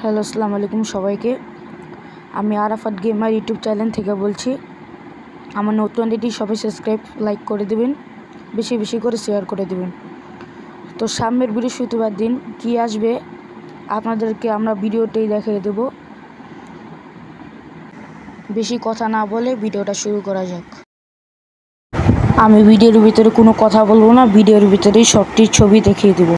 Hello, আসসালামু আলাইকুম সবাইকে। আমি আরাফাত গেমার ইউটিউব চ্যানেল থেকে বলছি। আমার নতুন এটি সবাই সাবস্ক্রাইব লাইক করে দেবেন, বেশি বেশি করে শেয়ার করে দেবেন। তো সামনের বৃহস্পতিবার দিন কি আসবে আপনাদেরকে আমরা ভিডিওতেই দেখিয়ে দেব। বেশি কথা না বলে ভিডিওটা শুরু করা যাক। আমি ভিডিওর ভিতরে কোনো কথা বলবো না, ভিডিওর ভিতরেই সবটি ছবি দেখিয়ে দেব।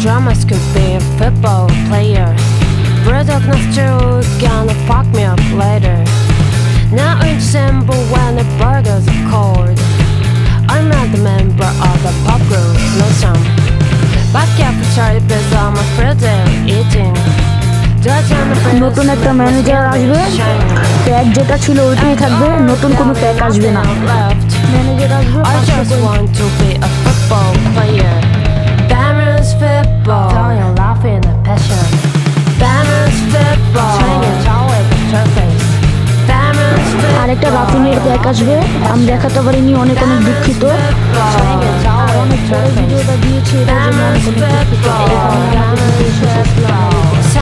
Dramas could be a football player. Product still gonna fuck me up later. Now in December when the burgers are cold, I'm not a member of the pop group, no some. Back after Charlie Biz on my Friday eating. নতুন একটা manager আসবে, pack যেটা ছিল ওইটাই থাকবে, নতুন কোনো pack আসবে না। ম্যানেজার আসবে, I just want to be a football player. Banners football, don't laugh in a passion. Banners football, training always the surface. Banners football, আরেকটা রাফিনের প্যাক আসবে, আমি দেখাতে পারিনি, অনেক অনেক দুঃখিত। আর অনেক ভিডিওটা দিয়েছি, এটার জন্য অনেক অনেক দুঃখিত।